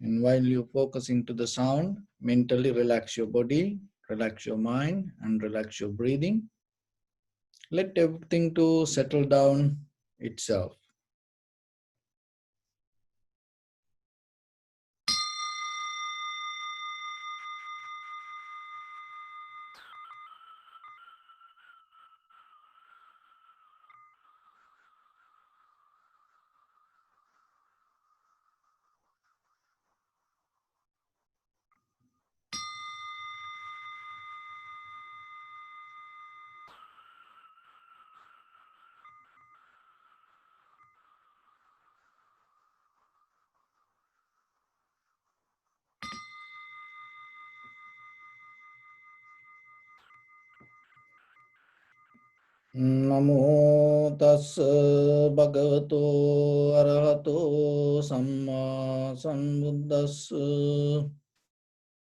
And while you focus into the sound, mentally relax your body, relax your mind, and relax your breathing. Let everything to settle down itself. Namo tassa bhagavato arahato samma sambuddhassa.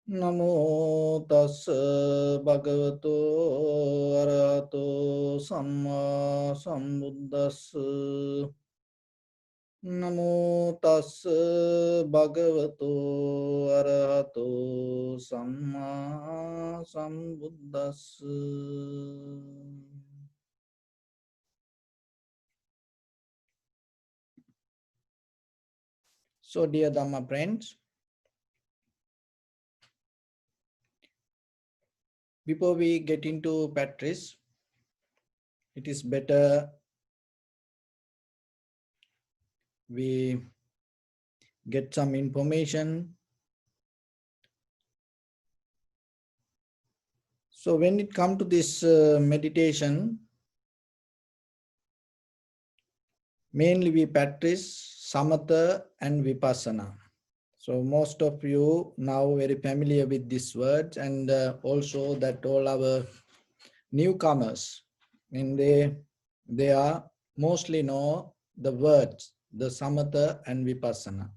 Namo tassa bhagavato arahato samma sambuddhassa. Namo tassa bhagavato arahato samma sambuddhassa. So, dear Dhamma friends, before we get into practice, it is better we get some information. So when it comes to this meditation, mainly we practice samatha and vipassana. So most of you now very familiar with these words, and also that all our newcomers, and they are mostly know the words, the samatha and vipassana.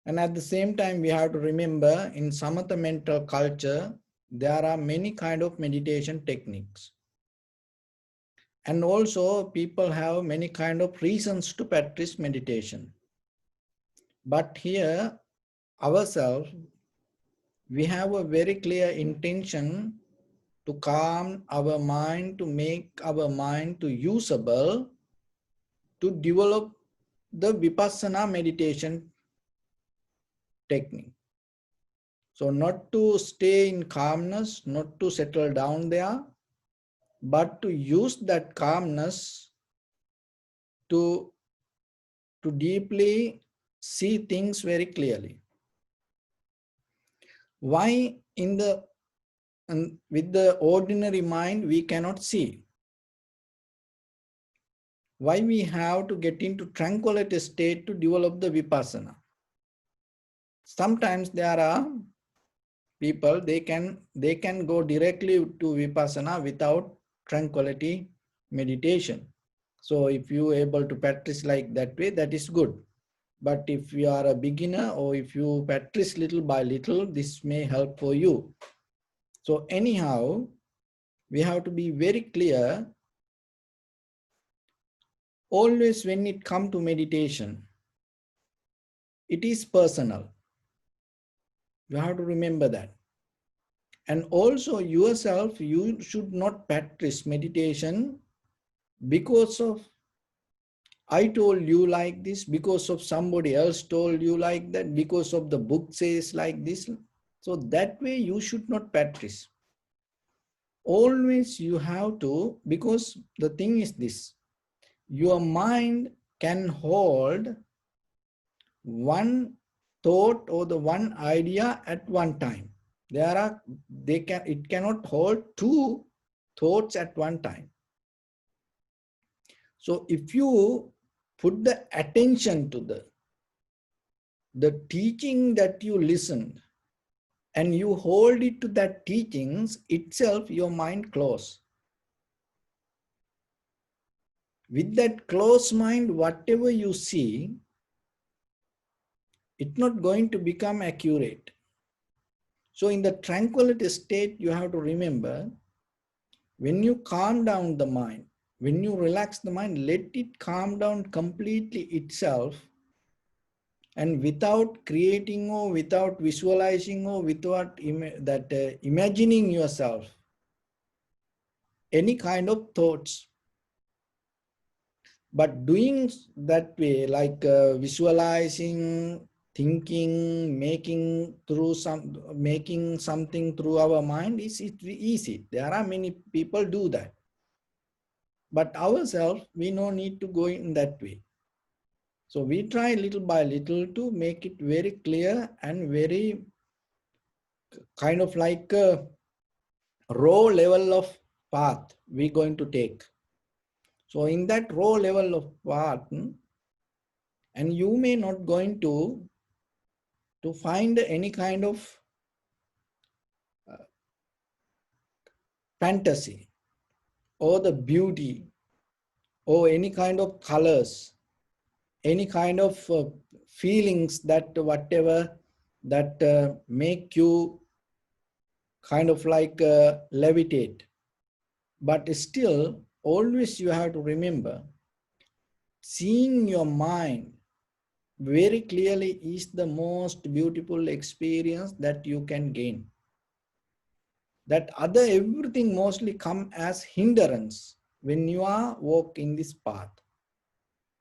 And at the same time, we have to remember in samatha mental culture, there are many kind of meditation techniques. And also people have many kind of reasons to practice meditation. But here, ourselves, we have a very clear intention to calm our mind, to make our mind to usable, to develop the vipassana meditation technique. So not to stay in calmness, not to settle down there, but to use that calmness to deeply see things very clearly. Why with the ordinary mind we cannot see? Why we have to get into tranquility state to develop the vipassana? Sometimes there are people, they can go directly to vipassana without tranquility meditation. So if you are able to practice like that way, that is good. But if you are a beginner or if you practice little by little, this may help for you. So anyhow, we have to be very clear. Always when it comes to meditation, it is personal. You have to remember that. And also yourself, you should not practice meditation because of I told you like this, because of somebody else told you like that, because of the book says like this. So that way you should not practice. Always you have to, because the thing is this, your mind can hold one thought or the one idea at one time. It cannot hold two thoughts at one time. So if you put the attention to the teaching that you listened and you hold it to that teachings itself, your mind close. With that closed mind, whatever you see, it's not going to become accurate. So in the tranquility state, you have to remember, when you calm down the mind, when you relax the mind, let it calm down completely itself. And without creating or without visualizing or without imagining yourself any kind of thoughts, but doing that way, like visualizing, thinking, making something through our mind is easy. There are many people do that, but ourselves we no need to go in that way. So we try little by little to make it very clear and very kind of like a raw level of path we're going to take. So in that raw level of path, and you may not going to find any kind of fantasy or the beauty or any kind of colors, any kind of feelings that whatever that make you kind of like levitate. But still, always you have to remember, seeing your mind very clearly is the most beautiful experience that you can gain. That other everything mostly come as hindrance when you are walking this path.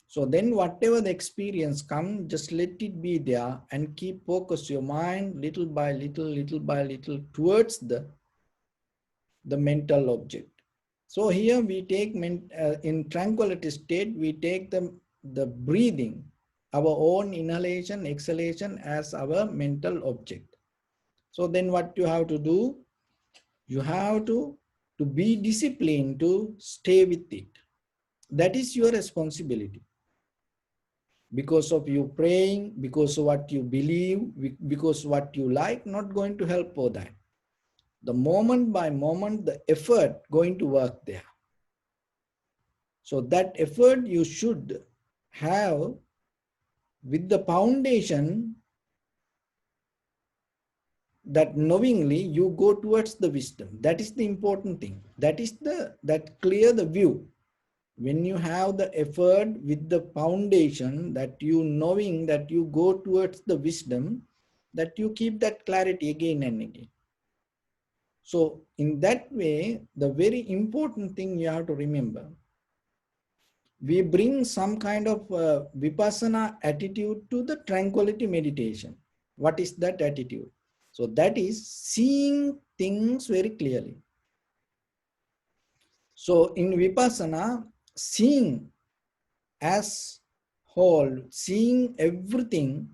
So then whatever the experience come, just let it be there and keep focus your mind little by little towards the mental object. So here we take in tranquility state, we take the breathing, our own inhalation, exhalation as our mental object. So then what you have to do, you have to be disciplined to stay with it. That is your responsibility. Because of you praying, because of what you believe, because what you like, not going to help for that. The moment by moment, the effort going to work there. So that effort you should have with the foundation that knowingly you go towards the wisdom. That is the important thing. That is that clear the view. When you have the effort with the foundation that you knowing that you go towards the wisdom, that you keep that clarity again and again. So in that way, the very important thing you have to remember, we bring some kind of vipassana attitude to the tranquility meditation. What is that attitude? So that is seeing things very clearly. So in vipassana, seeing as whole, seeing everything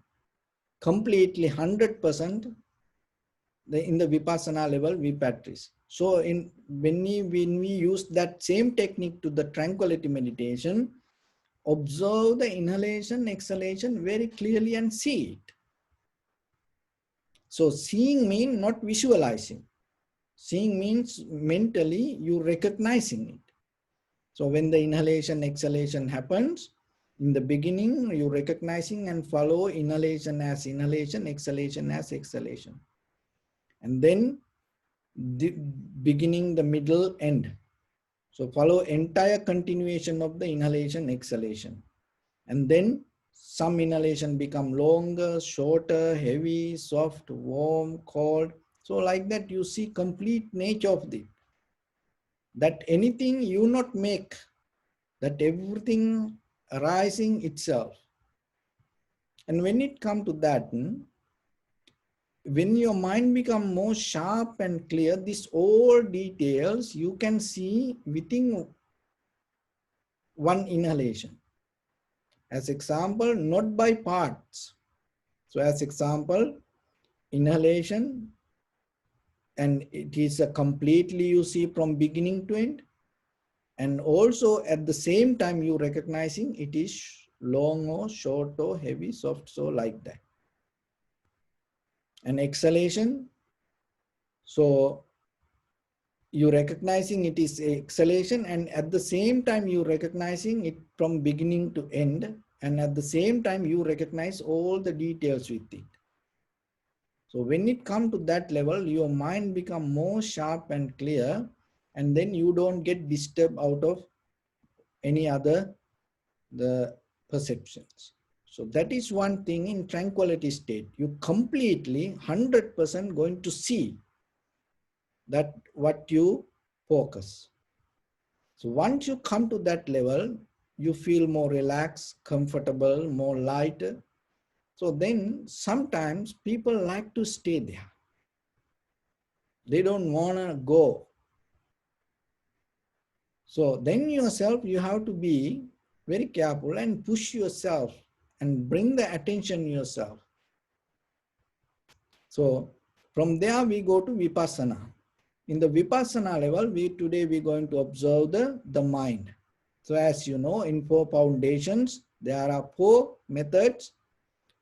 completely 100%, in the vipassana level we practice. So when we use that same technique to the tranquility meditation, observe the inhalation, exhalation very clearly and see it. So seeing means not visualizing. Seeing means mentally you recognizing it. So when the inhalation, exhalation happens, in the beginning, you recognizing and follow inhalation as inhalation, exhalation as exhalation. And then the beginning, the middle, end. So follow entire continuation of the inhalation, exhalation. And then some inhalation become longer, shorter, heavy, soft, warm, cold. So like that you see complete nature of it. That anything you not make, that everything arising itself. And when it come to that, when your mind become more sharp and clear, these all details you can see within one inhalation. As example, not by parts. So as example, inhalation, and it is a completely you see from beginning to end. And also at the same time you recognizing it is long or short or heavy, soft, so like that. And exhalation, so you recognizing it is exhalation, and at the same time you recognizing it from beginning to end, and at the same time you recognize all the details with it. So when it comes to that level, your mind become more sharp and clear, and then you don't get disturbed out of any other the perceptions. So that is one thing in tranquility state. You completely 100% going to see that what you focus. So once you come to that level, you feel more relaxed, comfortable, more light. So then sometimes people like to stay there. They don't want to go. So then yourself, you have to be very careful and push yourself and bring the attention yourself. So from there we go to Vipassana. In the Vipassana level, today we're going to observe the mind. So as you know, in 4 foundations, there are 4 methods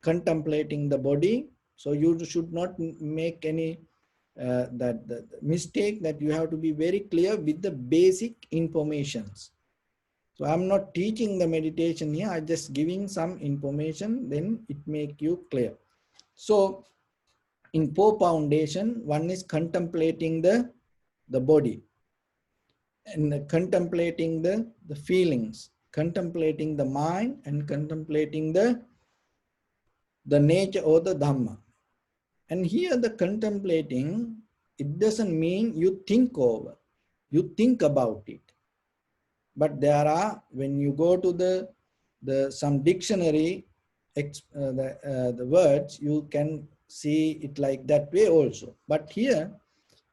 contemplating the body. So you should not make any the mistake that you have to be very clear with the basic informations. So I'm not teaching the meditation here, I'm just giving some information, then it make you clear. So in 4 foundation, one is contemplating the body, and contemplating the feelings, contemplating the mind, and contemplating the nature or the Dhamma. And here the contemplating, it doesn't mean you think over, you think about it. But there are, when you go to some dictionary, the words, you can see it like that way also. But here,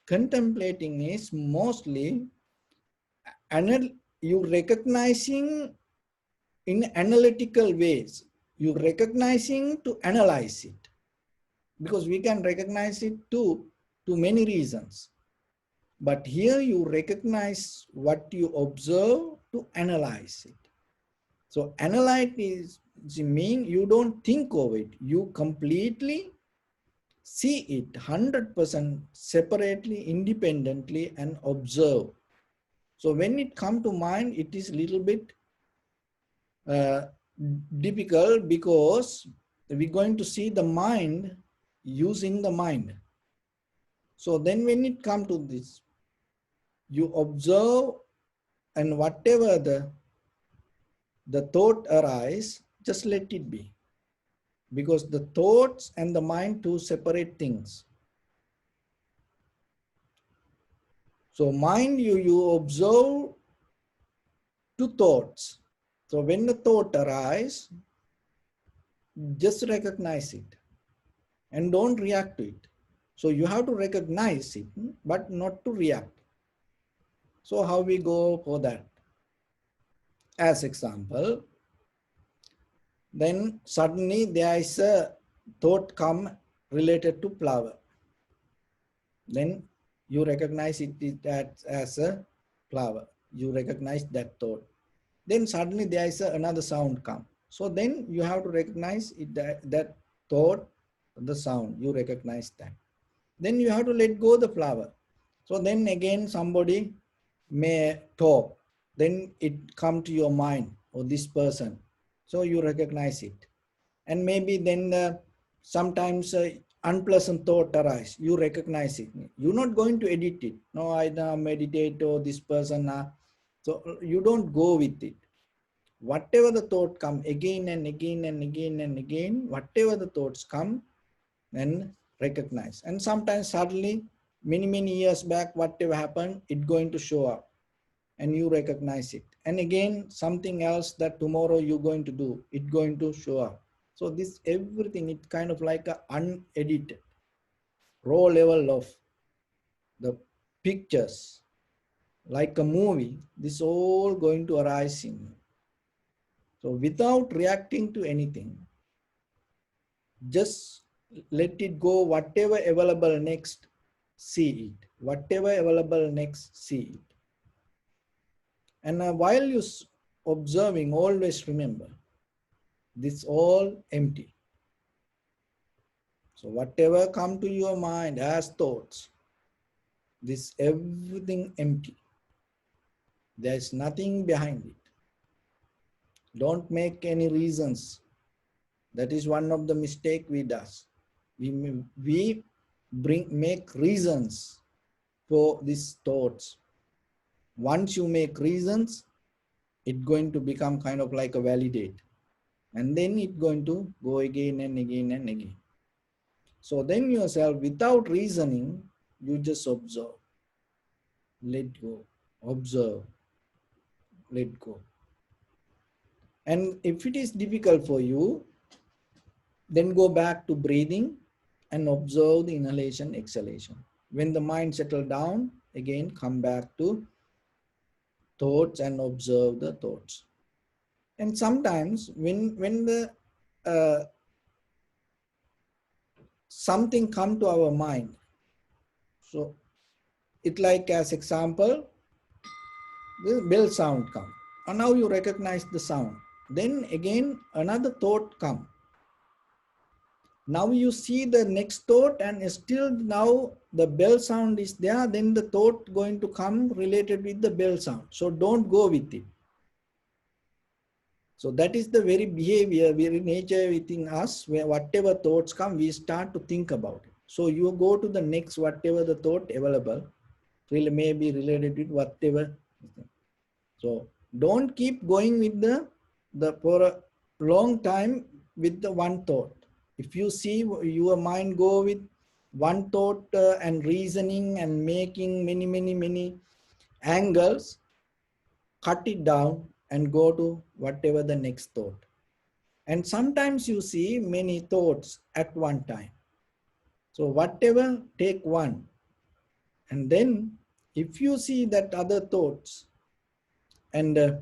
contemplating is mostly you recognizing in analytical ways. You recognizing to analyze it. Because we can recognize it to many reasons. But here you recognize what you observe to analyze it. So analyze is mean you don't think of it. You completely see it 100% separately, independently, and observe. So when it comes to mind, it is a little bit difficult because we're going to see the mind using the mind. So then when it comes to this, you observe, and whatever the thought arise, just let it be. Because the thoughts and the mind, two separate things. So mind, you observe two thoughts. So when the thought arise, just recognize it and don't react to it. So you have to recognize it, but not to react. So how we go for that? As example, then suddenly there is a thought come related to flower. Then you recognize it as a flower. You recognize that thought. Then suddenly there is another sound come. So then you have to recognize it, that thought, the sound. You recognize that. Then you have to let go the flower. So then again somebody may talk. Then it come to your mind, or this person. So you recognize it. And maybe then sometimes unpleasant thought arise. You recognize it. You're not going to edit it. No, I now meditate, or this person. So you don't go with it. Whatever the thought come, again and again and again and again, whatever the thoughts come, and recognize. And sometimes suddenly, many years back, whatever happened, it going to show up. And you recognize it. And again, something else that tomorrow you're going to do, it going to show up. So this everything, it's kind of like a unedited, raw level of the pictures, like a movie, this all going to arise in you. So without reacting to anything, just let it go, whatever available next, see it. Whatever available next, see it. And while you observing, always remember, this all empty. So whatever come to your mind as thoughts, this everything empty. There is nothing behind it. Don't make any reasons. That is one of the mistake we does. We make reasons for these thoughts. Once you make reasons, it's going to become kind of like a validate. And then it's going to go again and again and again. So then yourself, without reasoning, you just observe, let go, observe, let go. And if it is difficult for you, then go back to breathing and observe the inhalation, exhalation. When the mind settles down, again come back to thoughts and observe the thoughts. And sometimes when the something come to our mind, so it like as example, the bell sound come, and now you recognize the sound. Then again another thought come. Now you see the next thought, and still now the bell sound is there. Then the thought going to come related with the bell sound. So don't go with it. So that is the very behavior, very nature within us, where whatever thoughts come, we start to think about it. So you go to the next, whatever the thought available, really may be related with whatever. So don't keep going with the for a long time with the one thought. If you see your mind go with one thought and reasoning and making many angles, cut it down and go to whatever the next thought. And sometimes you see many thoughts at one time. So whatever, take one. And then if you see that other thoughts and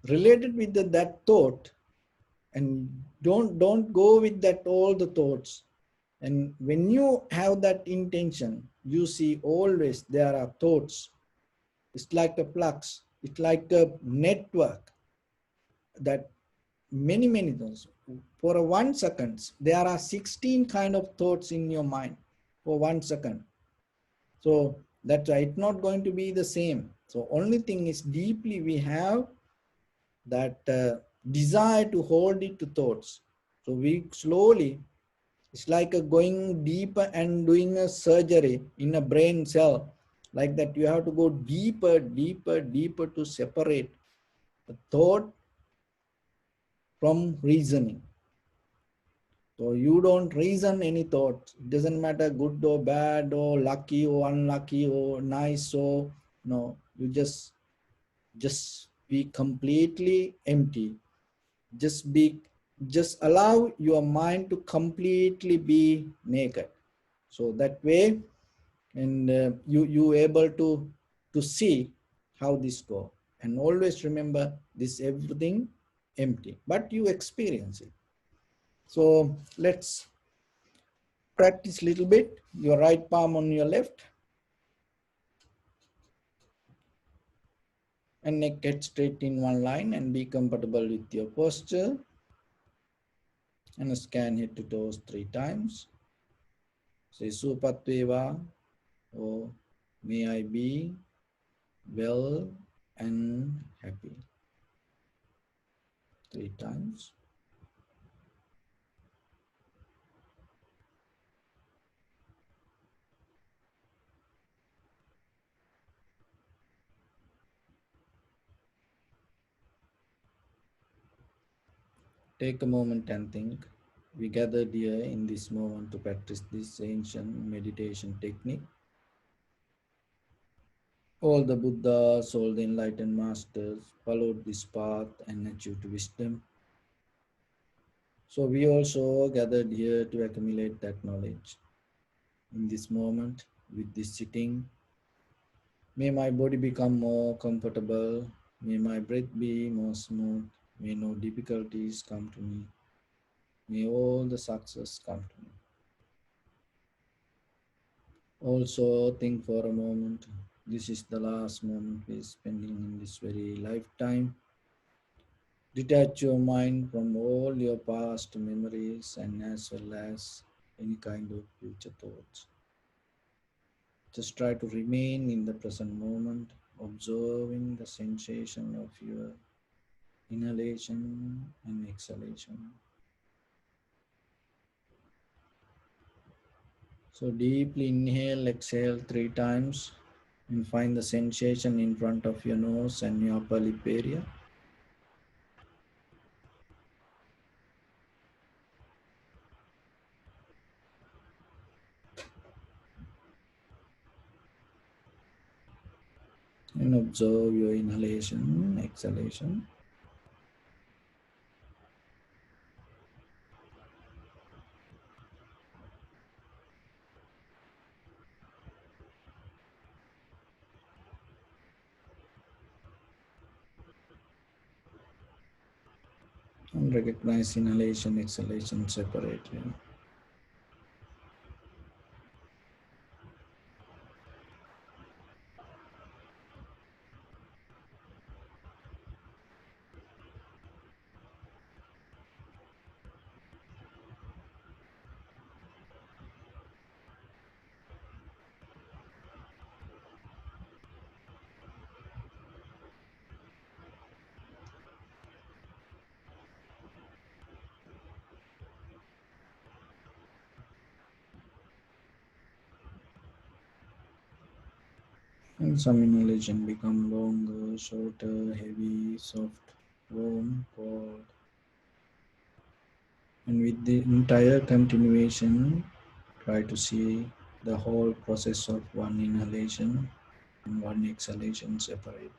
related with that thought, and don't go with that all the thoughts. And when you have that intention, you see always there are thoughts. It's like a flux. It's like a network that many thoughts. For a 1 second, there are 16 kind of thoughts in your mind for 1 second. So that's why it's not going to be the same. So only thing is deeply we have that desire to hold it to thoughts. So we slowly, it's like a going deeper and doing a surgery in a brain cell. Like that, you have to go deeper to separate the thought from reasoning. So you don't reason any thoughts. It doesn't matter good or bad or lucky or unlucky or nice or no. You just be completely empty. Just allow your mind to completely be naked. So that way, and you able to see how this go. And always remember this everything empty, but you experience it. So let's practice a little bit. Your right palm on your left, and neck get straight in one line, and be comfortable with your posture. And scan head to toes 3 times. Say Supatveva, or may I be well and happy. 3 times. Take a moment and think. We gathered here in this moment to practice this ancient meditation technique. All the Buddhas, all the enlightened masters followed this path and achieved wisdom. So we also gathered here to accumulate that knowledge. In this moment, with this sitting, may my body become more comfortable. May my breath be more smooth. May no difficulties come to me. May all the success come to me. Also think for a moment, this is the last moment we are spending in this very lifetime. Detach your mind from all your past memories and as well as any kind of future thoughts. Just try to remain in the present moment, observing the sensation of your inhalation and exhalation. So deeply inhale, exhale 3 times and find the sensation in front of your nose and your upper lip area. And observe your inhalation, exhalation. And recognize inhalation, exhalation separately. And some inhalation become longer, shorter, heavy, soft, warm, cold. And with the entire continuation, try to see the whole process of one inhalation and one exhalation separately.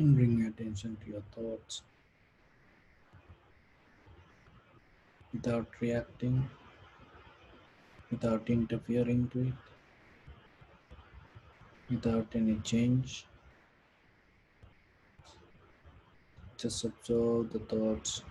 and bring attention to your thoughts without reacting, without interfering to it, without any change. Just observe the thoughts.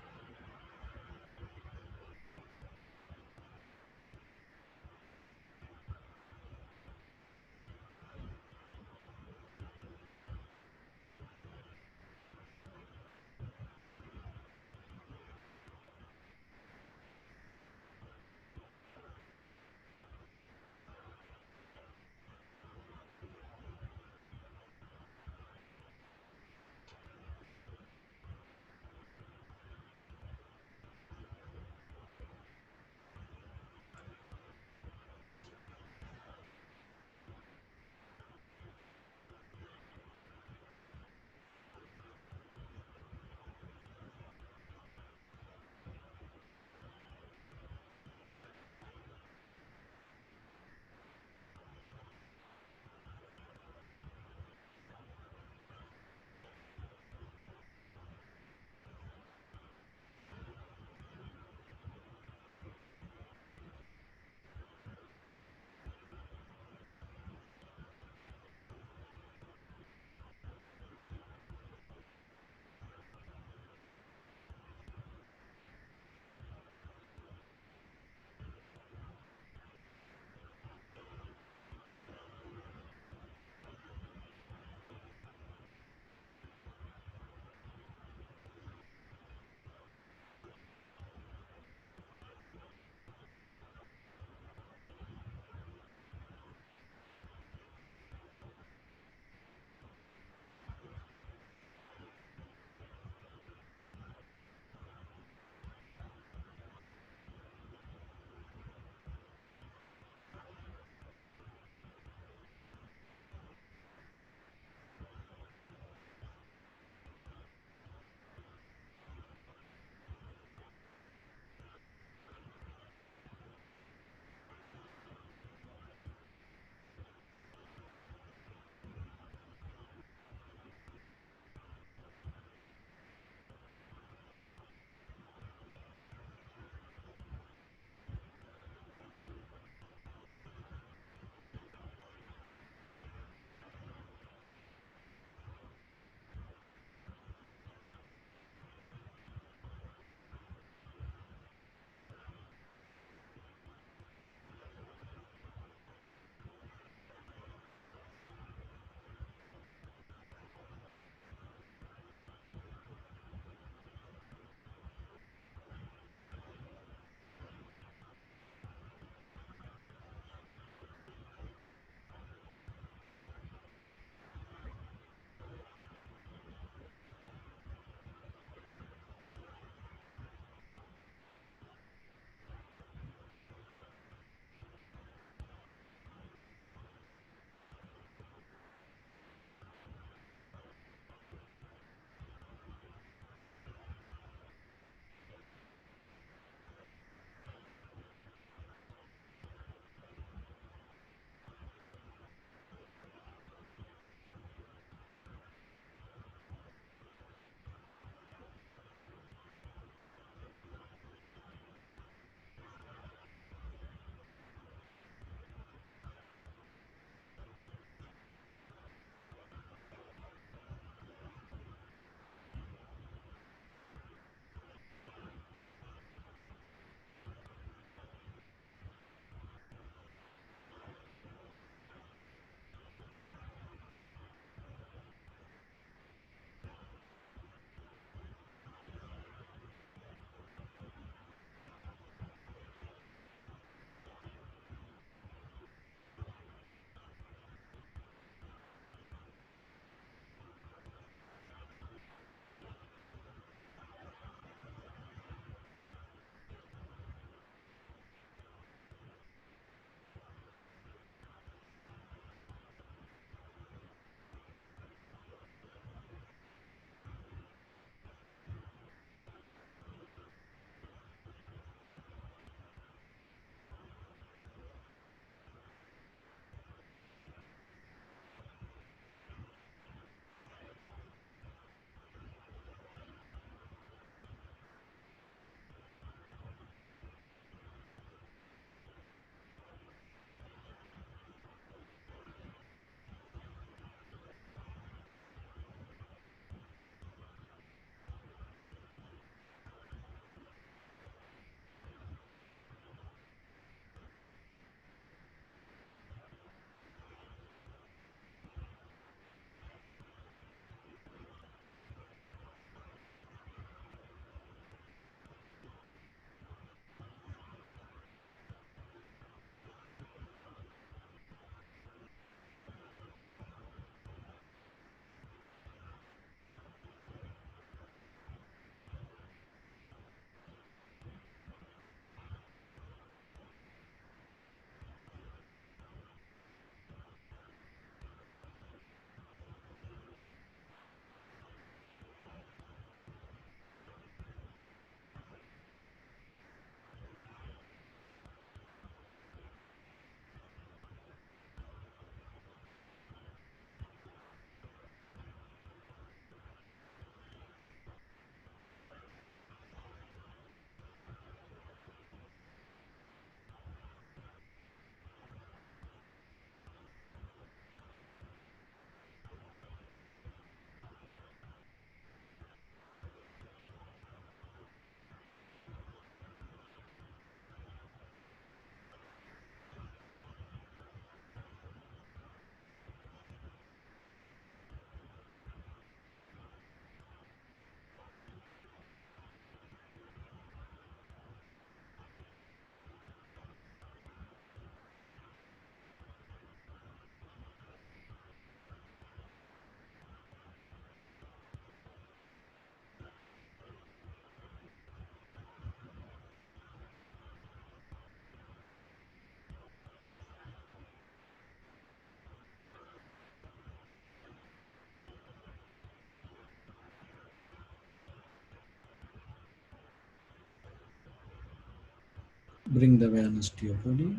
Bring the awareness to your body.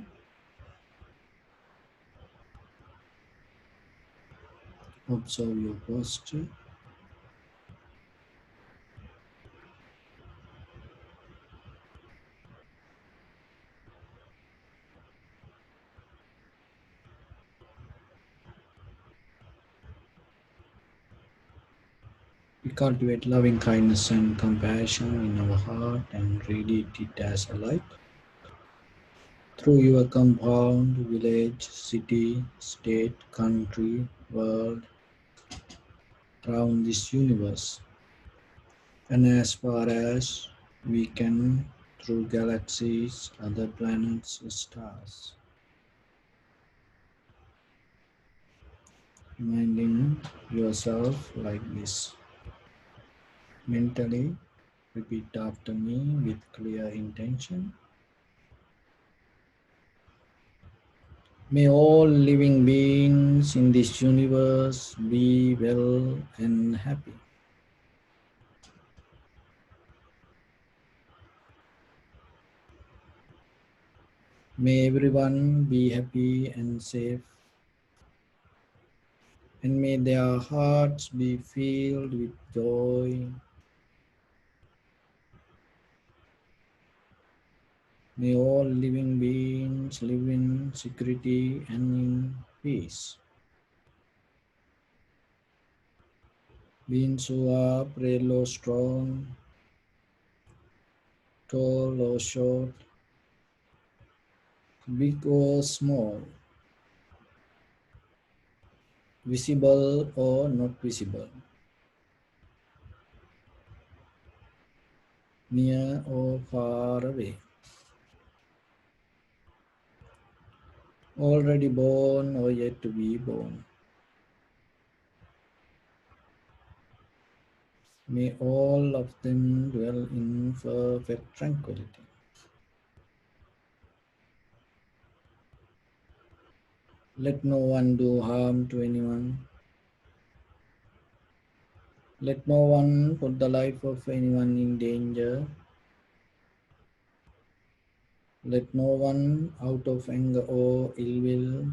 Observe your posture. We cultivate loving kindness and compassion in our heart and radiate it as a light through your compound, village, city, state, country, world, around this universe, and as far as we can through galaxies, other planets, stars. Reminding yourself like this. Mentally, repeat after me with clear intention. May all living beings in this universe be well and happy. May everyone be happy and safe, and may their hearts be filled with joy. May all living beings live in security and in peace. Beings who are frail or strong, tall or short, big or small, visible or not visible, near or far away, already born or yet to be born. May all of them dwell in perfect tranquility. Let no one do harm to anyone. Let no one put the life of anyone in danger. Let no one, out of anger or ill will,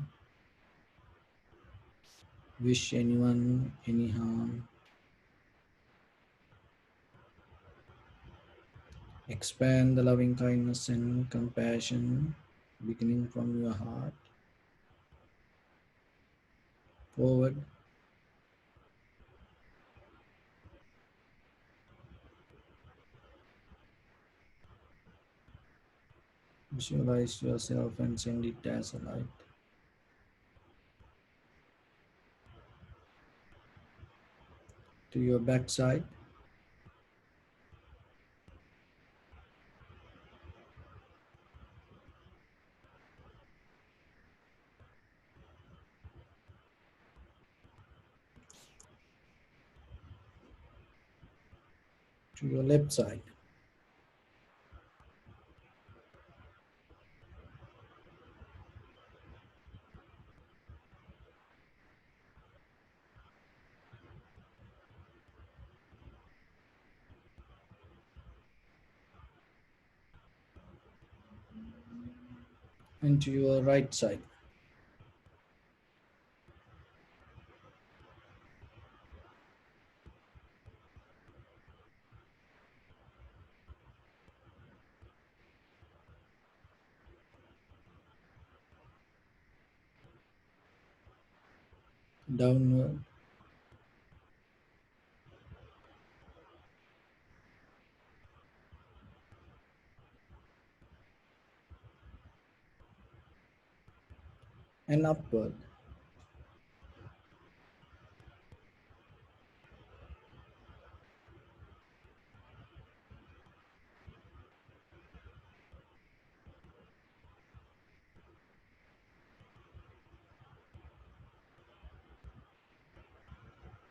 wish anyone any harm. Expand the loving kindness and compassion beginning from your heart forward. Visualize yourself and send it as a light to your backside, to your left side, and to your right side. Downward and upward.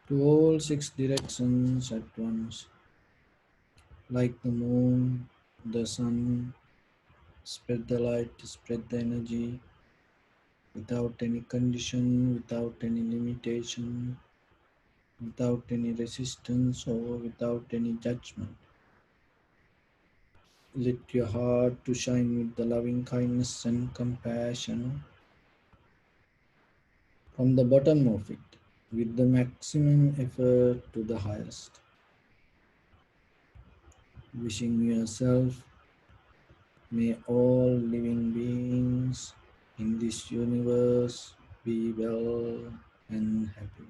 To all six directions at once, like the moon, the sun, spread the light, spread the energy without any condition, without any limitation, without any resistance or without any judgment. Let your heart to shine with the loving kindness and compassion from the bottom of it, with the maximum effort to the highest. Wishing yourself, may all living beings in this universe be well and happy.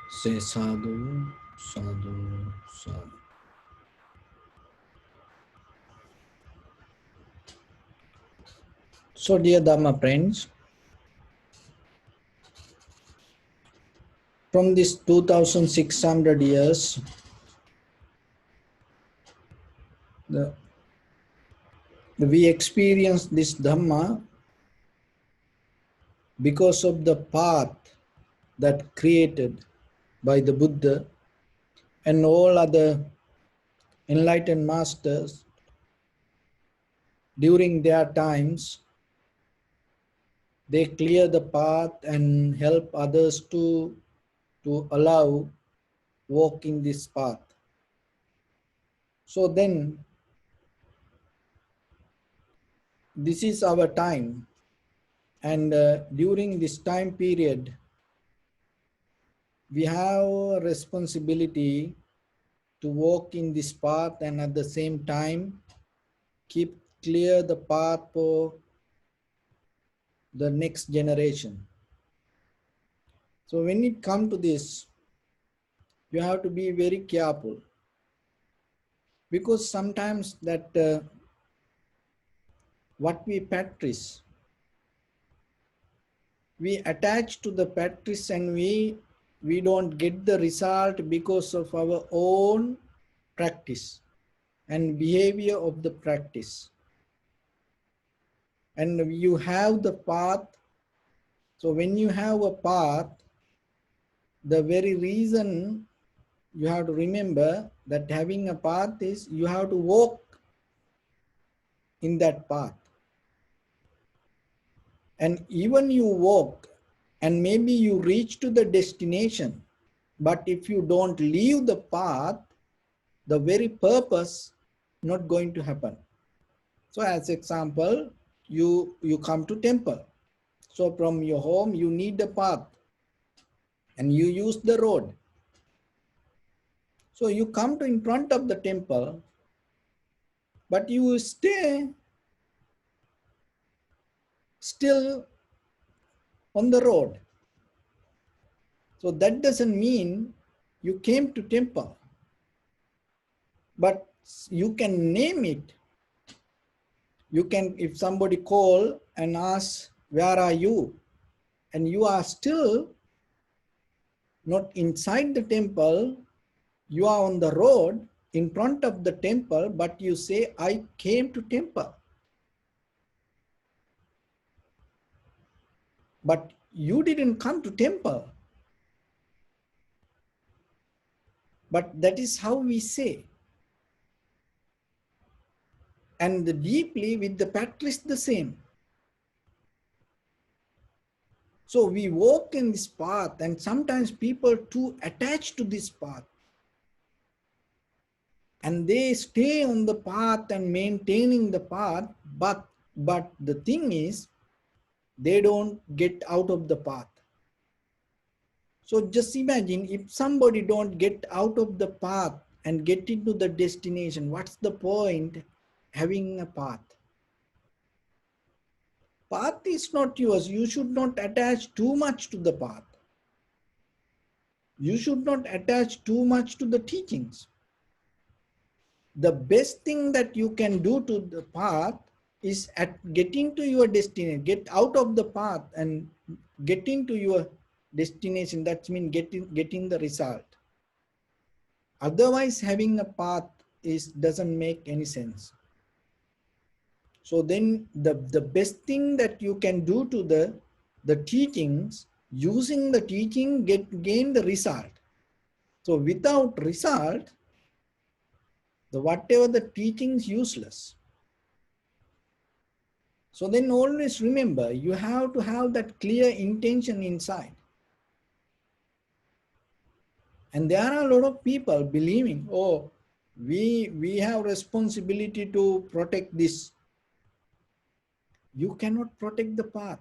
Say sadhu, sadhu, sadhu. So, dear Dhamma friends, from this 2600 years, we experience this Dhamma because of the path that created by the Buddha and all other enlightened masters during their times. They clear the path and help others to allow walk in this path. So then, this is our time, and during this time period, we have a responsibility to walk in this path and at the same time keep clear the path for the next generation. So when it comes to this, you have to be very careful, because sometimes that what we practice, we attach to the practice and we don't get the result because of our own practice and behavior of the practice. And you have the path. So when you have a path, the very reason you have to remember that having a path is you have to walk in that path. And even you walk and maybe you reach to the destination, but if you don't leave the path, the very purpose not going to happen. So as example, you come to temple. So from your home, you need the path and you use the road. So you come to in front of the temple, but you stay still on the road. So that doesn't mean you came to temple, but you can name it. You can, if somebody call and ask, where are you? And you are still not inside the temple, you are on the road in front of the temple, but you say, I came to temple. But you didn't come to temple. But that is how we say. And deeply with the practice the same. So we walk in this path, and sometimes people too attach to this path. And they stay on the path and maintaining the path, but the thing is, they don't get out of the path. So just imagine if somebody don't get out of the path and get into the destination, what's the point having a path? Path is not yours. You should not attach too much to the path. You should not attach too much to the teachings. The best thing that you can do to the path is at getting to your destination, get out of the path and getting to your destination. That means getting the result. Otherwise, having a path doesn't make any sense. So then the best thing that you can do to the teachings, using the teaching, gain the result. So without result, whatever the teaching is useless. So then always remember, you have to have that clear intention inside. And there are a lot of people believing, oh, we have responsibility to protect this. You cannot protect the path.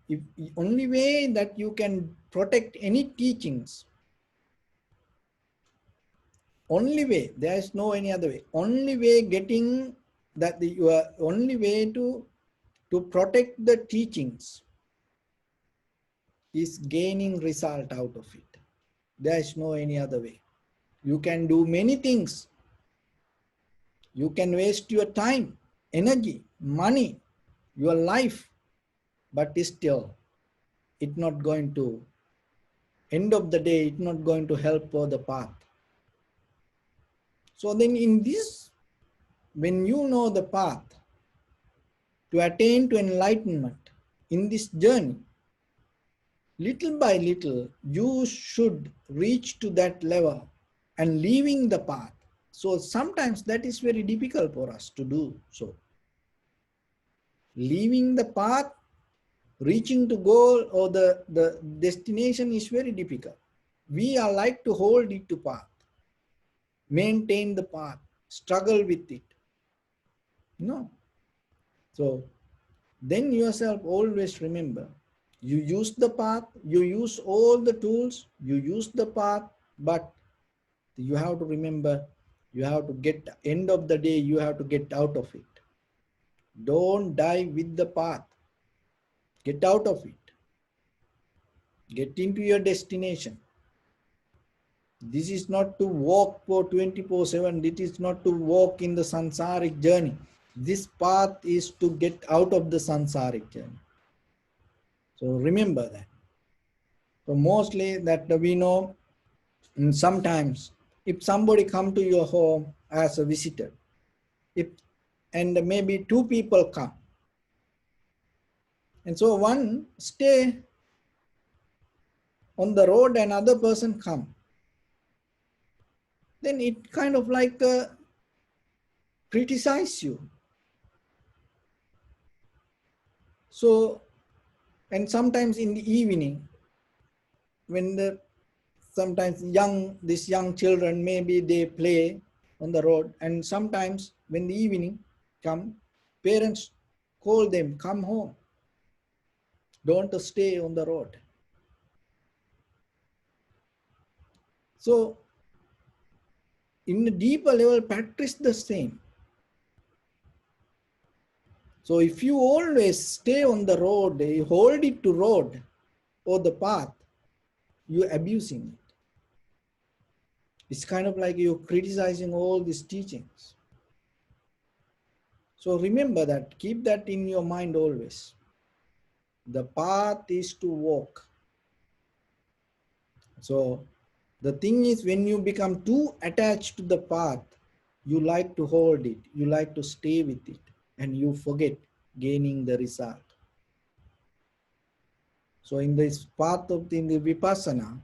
If the only way that you can protect any teachings, only way, there is no any other way. Only way getting that your only way to protect the teachings is gaining result out of it. There is no any other way. You can do many things. You can waste your time, energy, money, your life, but still it's not going to, end of the day, it's not going to help for the path. So then in this, when you know the path to attain to enlightenment in this journey, little by little, you should reach to that level and leaving the path. So sometimes that is very difficult for us to do so. Leaving the path, reaching to goal or the destination is very difficult. We are like to hold it to path, maintain the path, struggle with it. No. So then yourself always remember, you use the path, you use all the tools, you use the path, but you have to remember, you have to get, end of the day, you have to get out of it. Don't die with the path. Get out of it. Get into your destination. This is not to walk for 24/7. It is not to walk in the sansaric journey. This path is to get out of the sansaric journey. So remember that. So mostly that we know, sometimes if somebody come to your home as a visitor, and maybe two people come, and so one stay on the road and other person come, then it kind of like criticize you. So, and sometimes in the evening, when sometimes these young children, maybe they play on the road, and sometimes when the evening come, parents call them, come home, don't stay on the road. So in the deeper level, practice the same. So if you always stay on the road, you hold it to road or the path, you're abusing it. It's kind of like you're criticizing all these teachings. So remember that, keep that in your mind always. The path is to walk. So the thing is, when you become too attached to the path, you like to hold it, you like to stay with it, and you forget gaining the result. So in this path of the Vipassana,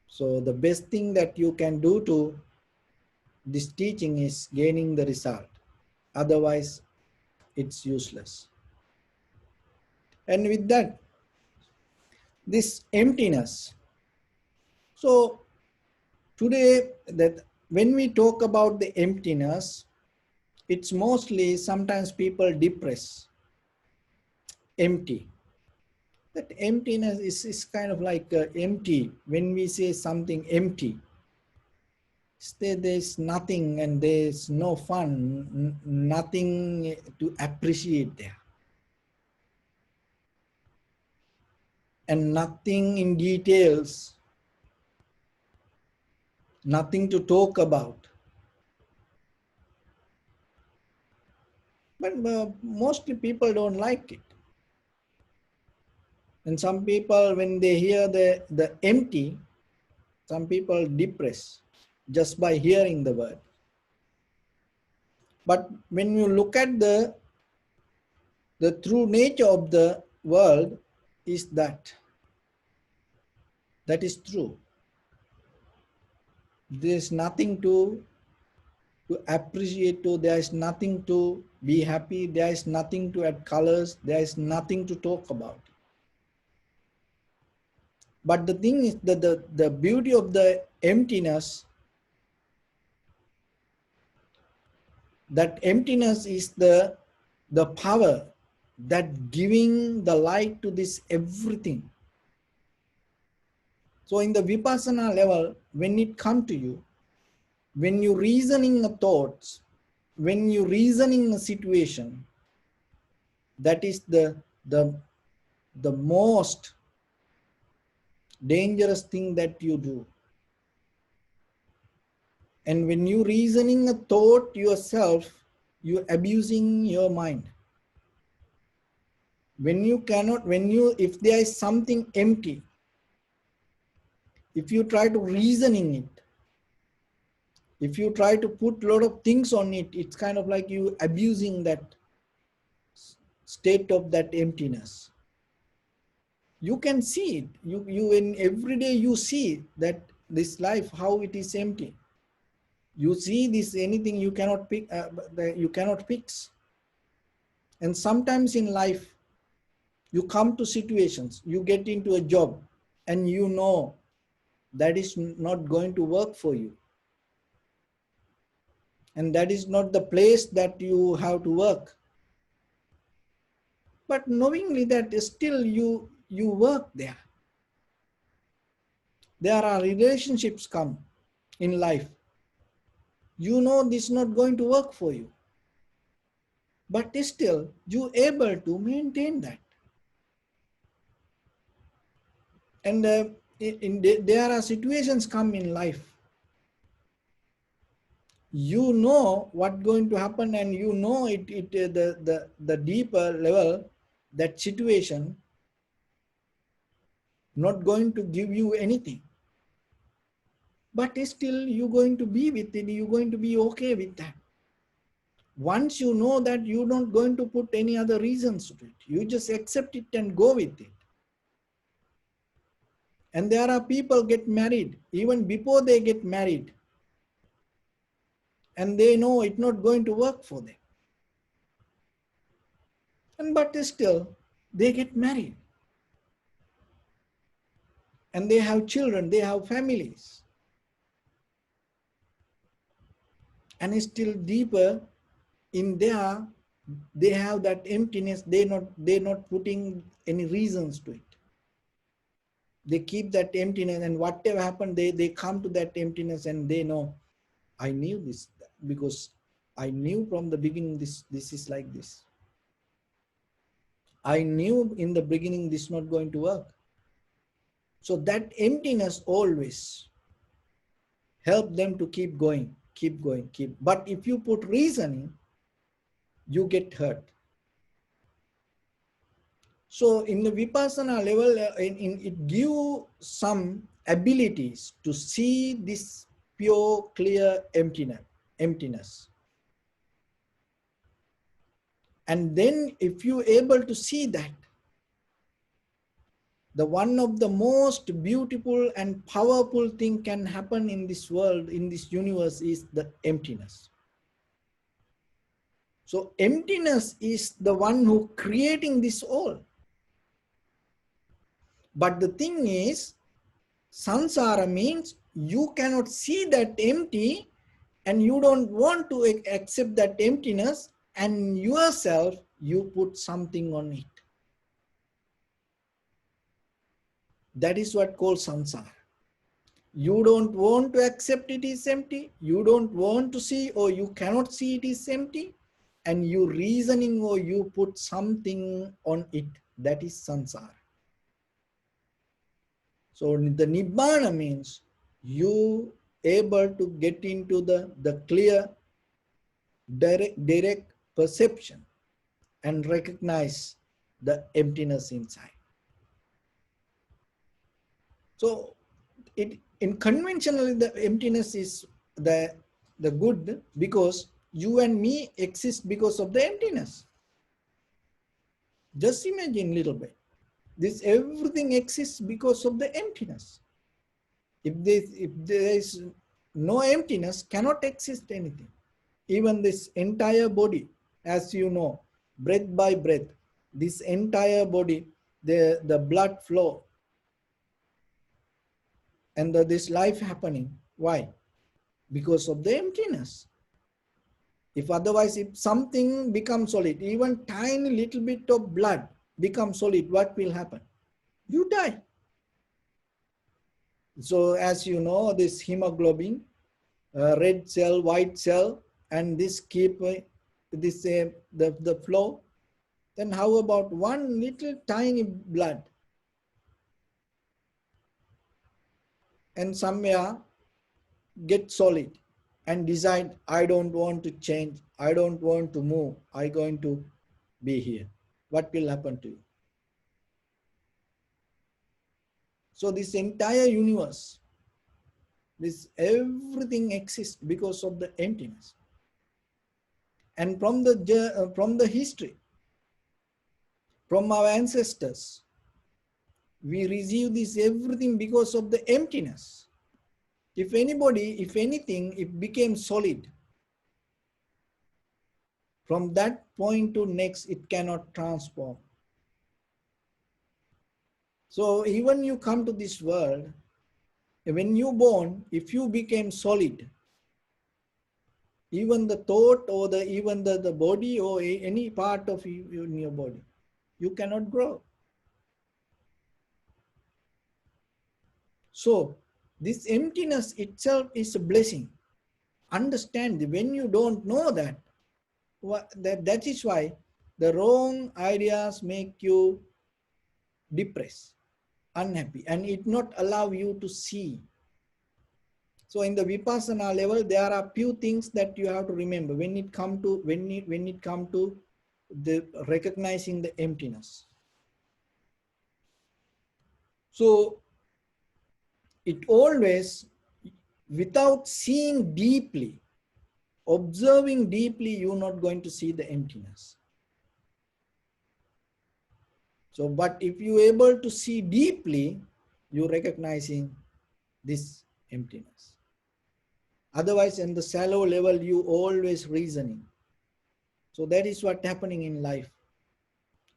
so the best thing that you can do to this teaching is gaining the result. Otherwise, it's useless. And with that, this emptiness. So today, that when we talk about the emptiness, it's mostly sometimes people depress, empty. That emptiness is kind of like empty. When we say something empty, there's nothing and there's no fun, nothing to appreciate there. And nothing in details, nothing to talk about. But mostly people don't like it. And some people, when they hear the empty, some people depress just by hearing the word. But when you look at the true nature of the world is that is true. There is nothing to appreciate to, there is nothing to be happy, there is nothing to add colors, there is nothing to talk about. But the thing is that the beauty of the emptiness, that emptiness is the power that giving the light to this everything. So in the vipassana level, when it come to you, when you reasoning the thoughts, when you reasoning a situation, that is the most dangerous thing that you do. And when you reasoning a thought yourself, you're abusing your mind. When you cannot, if there is something empty, if you try to reasoning it, if you try to put a lot of things on it, it's kind of like you abusing that state of that emptiness. You can see it. You in every day you see that this life, how it is empty. You see this, anything you cannot pick, you cannot fix. And sometimes in life, you come to situations, you get into a job, and you know that is not going to work for you. And that is not the place that you have to work. But knowingly that still you work there. There are relationships come in life. You know this is not going to work for you. But still you able to maintain that. And there are situations come in life. You know what's going to happen, and you know the deeper level, that situation not going to give you anything. But still you're going to be with it, you're going to be okay with that. Once you know that, you're not going to put any other reasons to it. You just accept it and go with it. And there are people get married, even before they get married, and they know it's not going to work for them. And but still, they get married. And they have children, they have families. And still deeper in there, they have that emptiness, they're not putting any reasons to it. They keep that emptiness, and whatever happened, they come to that emptiness, and they know, I knew this, because I knew from the beginning this is like this. I knew in the beginning this is not going to work. So that emptiness always help them to keep going. But if you put reasoning, you get hurt. So in the vipassana level, it gives some abilities to see this pure, clear emptiness. And then if you're able to see that, the one of the most beautiful and powerful thing can happen in this world, in this universe, is the emptiness. So emptiness is the one who creating this all. But the thing is, samsara means you cannot see that empty, and you don't want to accept that emptiness, and yourself, you put something on it. That is what called samsara. You don't want to accept it is empty. You don't want to see, or you cannot see it is empty. And you reasoning, or you put something on it. That is samsara. So the nibbana means you able to get into the clear, direct perception. and recognize the emptiness inside. So in conventionally the emptiness is the good, because you and me exist because of the emptiness. Just imagine a little bit. This everything exists because of the emptiness. If there is no emptiness, cannot exist anything. Even this entire body, as you know, breath by breath, this entire body, the blood flow, and this life happening. Why? Because of the emptiness. If otherwise, if something becomes solid, even tiny little bit of blood becomes solid, what will happen? You die. So as you know, this hemoglobin, red cell, white cell, and this keep this the flow. Then how about one little tiny blood, and somewhere get solid and decide, I don't want to change, I don't want to move, I going to be here. What will happen to you? So this entire universe, this everything exists because of the emptiness. And from the history, from our ancestors, we receive this everything because of the emptiness. If anybody, if anything, it became solid, from that point to next, it cannot transform. So even you come to this world, when you born, if you became solid, even the thought or even the body or any part of you in your body, you cannot grow. So this emptiness itself is a blessing. Understand, when you don't know that, that is why the wrong ideas make you depressed, unhappy, and it not allow you to see. So in the vipassana level, there are few things that you have to remember when it come to the recognizing the emptiness. So it always, without seeing deeply, observing deeply, you're not going to see the emptiness. So, but if you're able to see deeply, you're recognizing this emptiness. Otherwise, in the shallow level, you always reasoning. So that is what happening in life.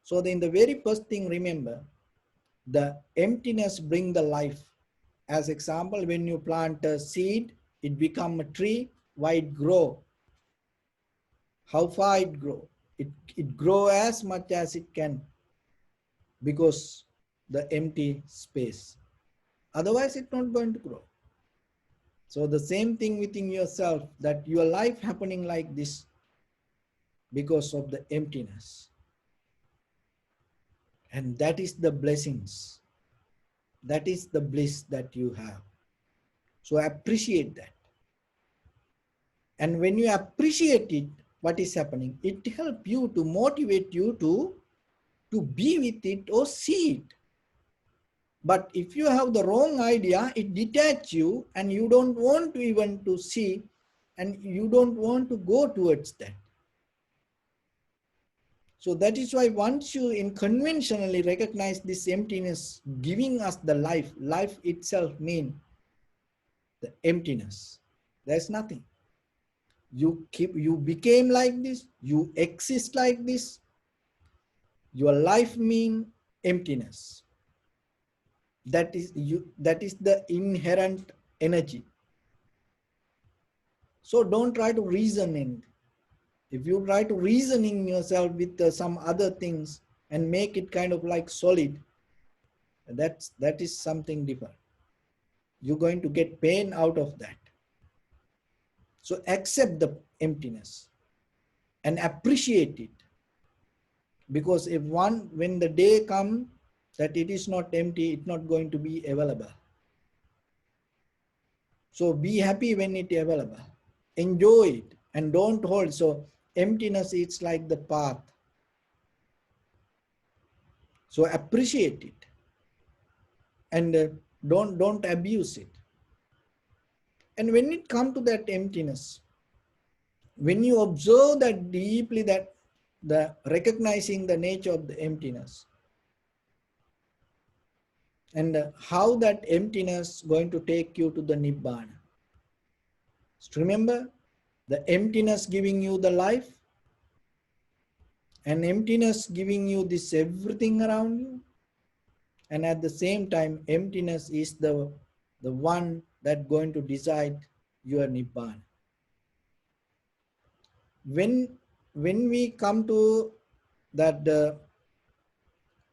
So then the very first thing, remember, the emptiness bring the life. As example, when you plant a seed, it become a tree. Why it grow? How far it grow? It grow as much as it can, because the empty space. Otherwise, it's not going to grow. So the same thing within yourself, that your life happening like this because of the emptiness. And that is the blessings. That is the bliss that you have. So appreciate that. And when you appreciate it, what is happening? It helps you to motivate you to be with it or see it. But if you have the wrong idea, it detaches you and you don't want to even to see, and you don't want to go towards that. So that is why once you conventionally recognize this emptiness giving us the life, life itself means the emptiness. There's nothing. You became like this, you exist like this. Your life means emptiness. That is the inherent energy. So don't try to reason in. If you try to reasoning yourself with some other things and make it kind of like solid, that is something different. You're going to get pain out of that. So accept the emptiness and appreciate it. Because when the day comes that it is not empty, it's not going to be available. So be happy when it is available. Enjoy it and don't hold. So emptiness is like the path. So appreciate it, and don't abuse it. And when it comes to that emptiness, when you observe that deeply, that the recognizing the nature of the emptiness, and how that emptiness going to take you to the nibbana. So remember, the emptiness giving you the life, and emptiness giving you this everything around you, and at the same time emptiness is the one that going to decide your nibbana. When we come to that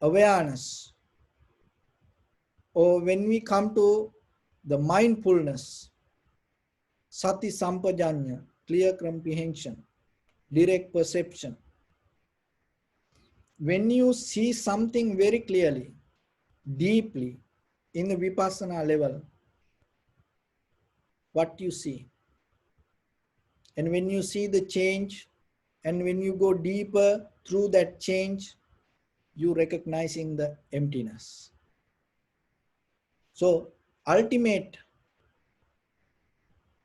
awareness, or when we come to the mindfulness, sati sampajanya, clear comprehension, direct perception, when you see something very clearly, deeply, in the vipassana level, what you see, and when you see the change, and when you go deeper through that change, you recognizing the emptiness. So ultimate,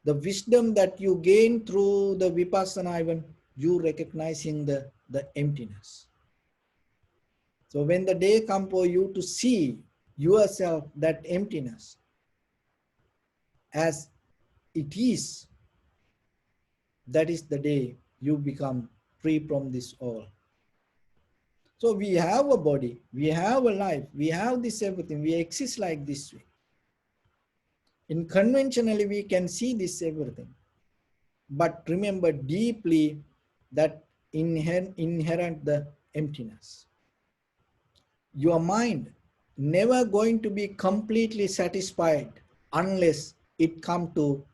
the wisdom that you gain through the vipassana, even you recognizing the emptiness. So when the day comes for you to see yourself, that emptiness as it is, that is the day you become free from this all. So we have a body, we have a life, we have this everything, we exist like this way. In conventionally, we can see this everything. But remember deeply that inherent the emptiness. Your mind never going to be completely satisfied unless it come to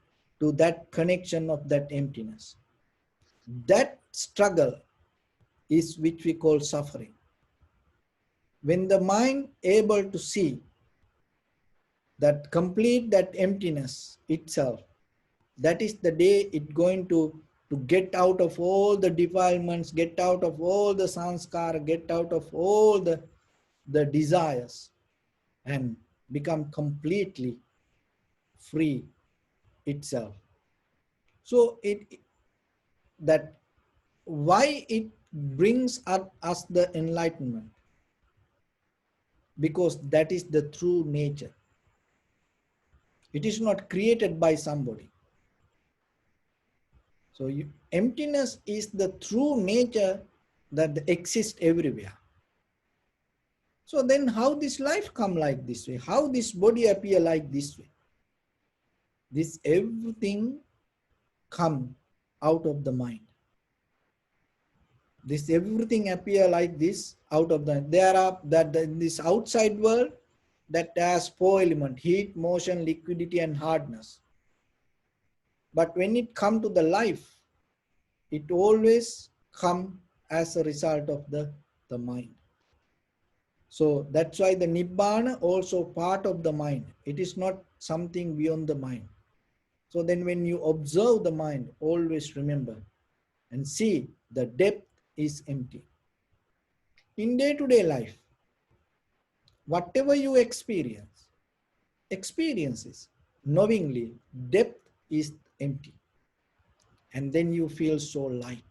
that connection of that emptiness. That struggle is which we call suffering. When the mind able to see that complete that emptiness itself, that is the day it going to get out of all the defilements, get out of all the sanskara, get out of all the desires, and become completely free itself. So that why it brings us the enlightenment, because that is the true nature. It is not created by somebody. So emptiness is the true nature that exists everywhere. So then how this life come like this way? How this body appear like this way? This everything come out of the mind. This everything appear like this out of the, there are that in this outside world that has four elements: heat, motion, liquidity, and hardness. But when it come to the life, it always come as a result of the mind. So that's why the nibbana also part of the mind. It is not something beyond the mind. So then when you observe the mind, always remember and see the depth is empty. In day-to-day life, whatever you experiences knowingly, depth is empty. And then you feel so light.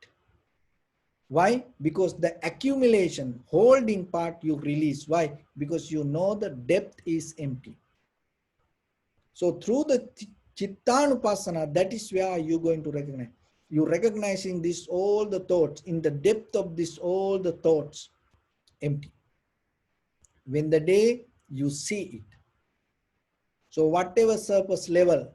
Why? Because the accumulation, holding part you release. Why? Because you know the depth is empty. So through the Chittanupassana, that is where you're going to recognize. You're recognizing this, all the thoughts, in the depth of this, all the thoughts, empty. When the day you see it. So whatever surface level,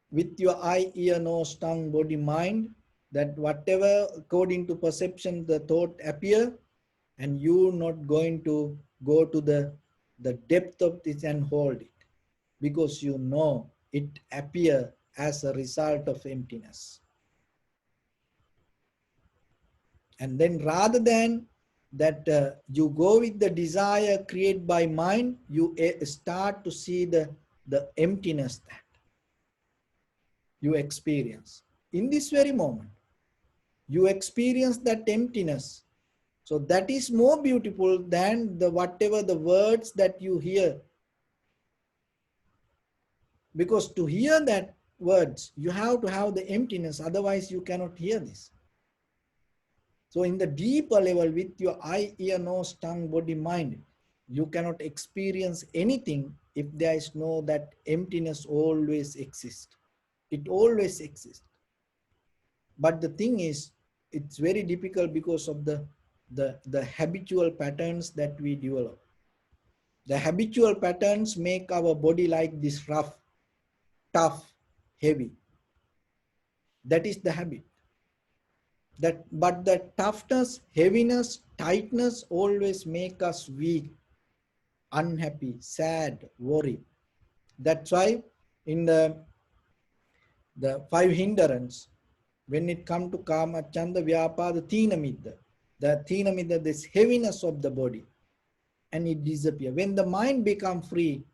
with your eye, ear, nose, tongue, body, mind, that whatever according to perception the thought appear, and you not going to go to the depth of this and hold it, because you know it appear as a result of emptiness. And then rather than that you go with the desire created by mind, you start to see the emptiness that you experience. In this very moment, you experience that emptiness So that is more beautiful than the whatever the words that you hear. Because to hear that words, you have to have the emptiness, otherwise you cannot hear this. So in the deeper level, with your eye, ear, nose, tongue, body, mind, you cannot experience anything if there is no that emptiness always exists. It always exists. But the thing is, it's very difficult because of the habitual patterns that we develop. The habitual patterns make our body like this rough, tough, heavy. That is the habit. But the toughness, heaviness, tightness always make us weak, unhappy, sad, worry. That's why in the five hindrance, when it comes to kama, chanda, vyapada, thina midda, the thina midda, this heaviness of the body, and it disappears. When the mind becomes free,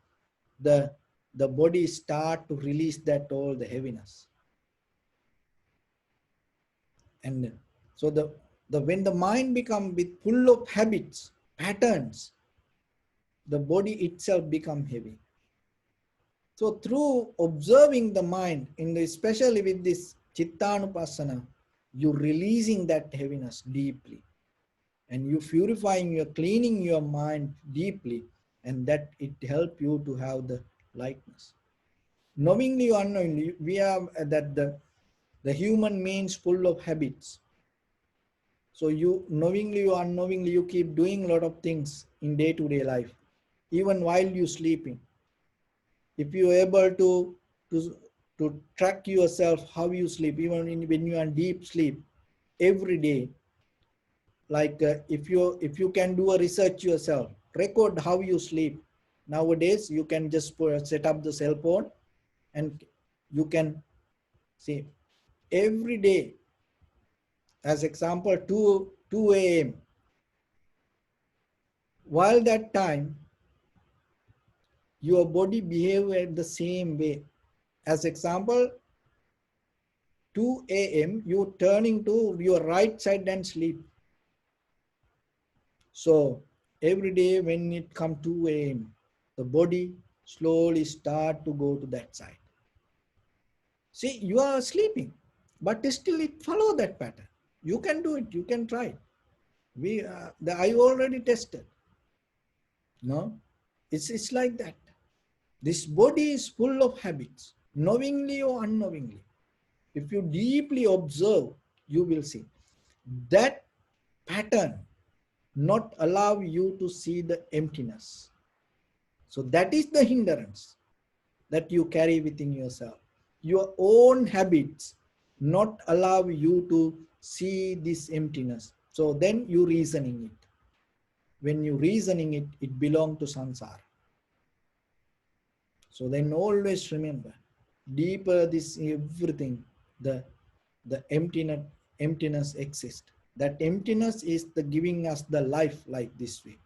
the body start to release that all the heaviness. And so when the mind becomes full of habits, patterns, the body itself become heavy. So through observing the mind, especially with this chittanupassana, you're releasing that heaviness deeply. And you purifying, you're cleaning your mind deeply, and that it help you to have the lightness. Knowingly or unknowingly, we have that the human means full of habits. So you knowingly or unknowingly, you keep doing a lot of things in day-to-day life, even while you sleeping. If you're able to track yourself how you sleep, even when you are in deep sleep, every day, like if you can do a research yourself, record how you sleep. Nowadays, you can just set up the cell phone, and you can see every day. As example, 2 a.m. While that time, your body behave at the same way. As example, 2 a.m. you turning to your right side and sleep. So every day when it come 2 a.m., the body slowly start to go to that side. See, you are sleeping, but still it follow that pattern. You can do it. You can try. I already tested. No, it's like that. This body is full of habits, knowingly or unknowingly. If you deeply observe, you will see that pattern not allow you to see the emptiness. So that is the hindrance that you carry within yourself. Your own habits not allow you to see this emptiness. So then you reasoning it. When you reasoning it, it belongs to samsara. So then always remember, deeper this everything, the emptiness exists. That emptiness is the giving us the life like this way.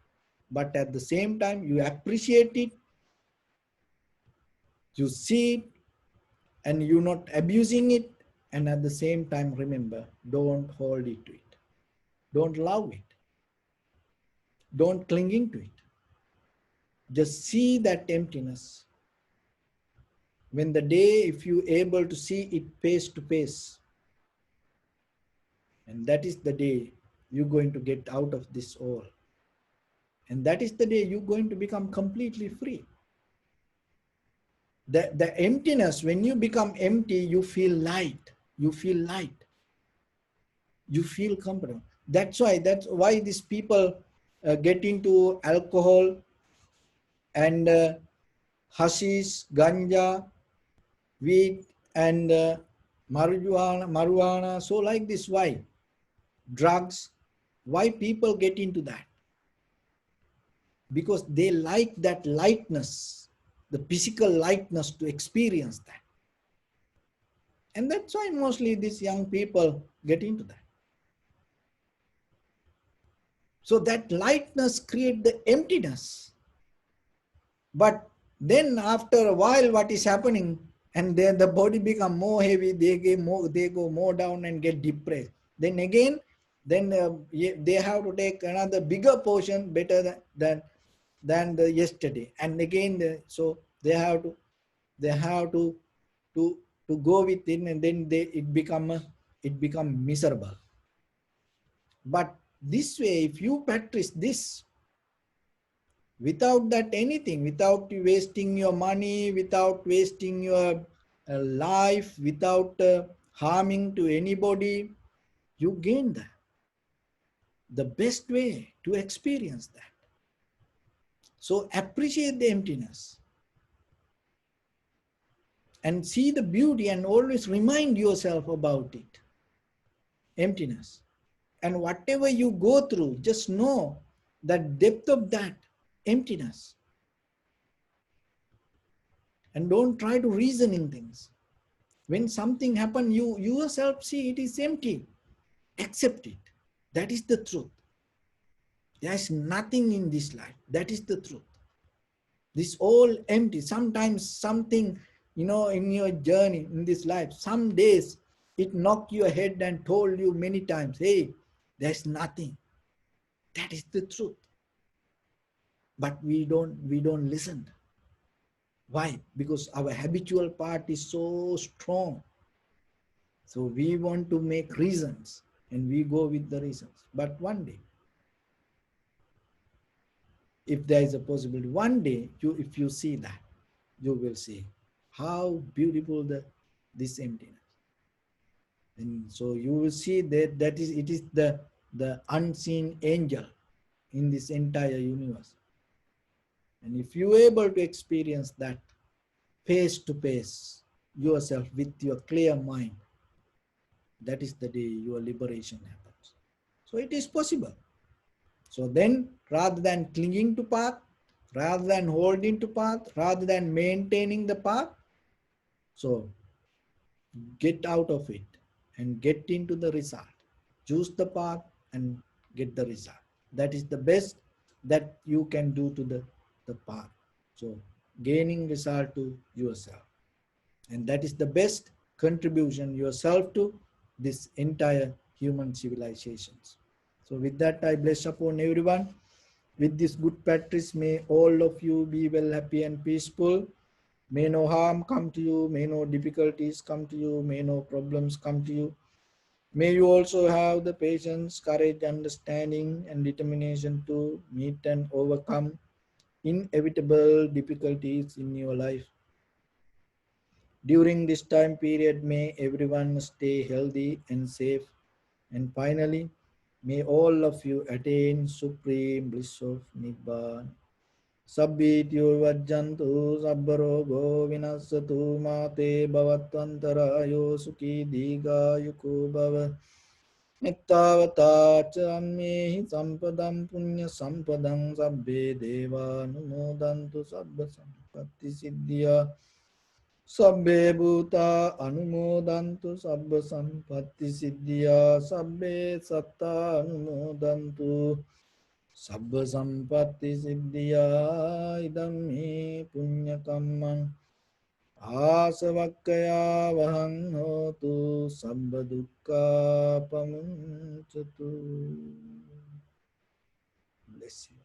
But at the same time, you appreciate it, you see it, and you're not abusing it. And at the same time, remember, don't hold it to it. Don't love it. Don't clinging to it. Just see that emptiness. When the day, if you're able to see it face to face, and that is the day you're going to get out of this all. And that is the day you're going to become completely free. The emptiness, when you become empty, you feel light. You feel light. You feel comfortable. That's why these people get into alcohol and hashish, ganja, weed, and marijuana. So like this, why? Drugs. Why people get into that? Because they like that lightness, the physical lightness, to experience that. And that's why mostly these young people get into that. So that lightness creates the emptiness. But then after a while, what is happening? And then the body become more heavy, they go more down and get depressed. Then again, then they have to take another bigger portion better than the yesterday, and again so they have to to go with it, and then it become miserable. But this way, if you practice this without that anything, without wasting your money, without wasting your life, without harming to anybody, you gain that. The best way to experience that. So appreciate the emptiness and see the beauty, and always remind yourself about it. Emptiness. And whatever you go through, just know that depth of that emptiness. And don't try to reason in things. When something happens, you yourself see it is empty. Accept it. That is the truth. There is nothing in this life. That is the truth. This all empty. Sometimes something, in your journey in this life, some days it knocked your head and told you many times, hey, there's nothing. That is the truth. But we don't listen. Why? Because our habitual part is so strong. So we want to make reasons, and we go with the reasons. But one day, if there is a possibility, one day if you see that, you will see how beautiful this emptiness. And so you will see that it is the unseen angel in this entire universe. And if you are able to experience that face to face yourself with your clear mind, that is the day your liberation happens. So it is possible. So then, rather than clinging to path, rather than holding to path, rather than maintaining the path, so get out of it and get into the result. Choose the path and get the result. That is the best that you can do to the path. So gaining result to yourself. And that is the best contribution yourself to this entire human civilizations. So with that, I bless upon everyone. With this good practice, may all of you be well, happy and peaceful. May no harm come to you, may no difficulties come to you, may no problems come to you. May you also have the patience, courage, understanding and determination to meet and overcome inevitable difficulties in your life. During this time period, may everyone stay healthy and safe. And finally, may all of you attain supreme bliss of Nibbana. Sabbityo vajjantu sabbarogo vinasatu mate bhavatvantarayo sukhi digayuko bhava. Nittavata chammehi sampadam punya sampadam sabbe deva numodantu sabba sampatti siddhya. Sabbe bhuta anumodantu sabba sampatti siddhya. Sabbe satta anumodantu sabba sampatti siddhya. Idam hi punya kammang asavakkaya vahang hotu sabba dukkha pamuncatu. Bless you.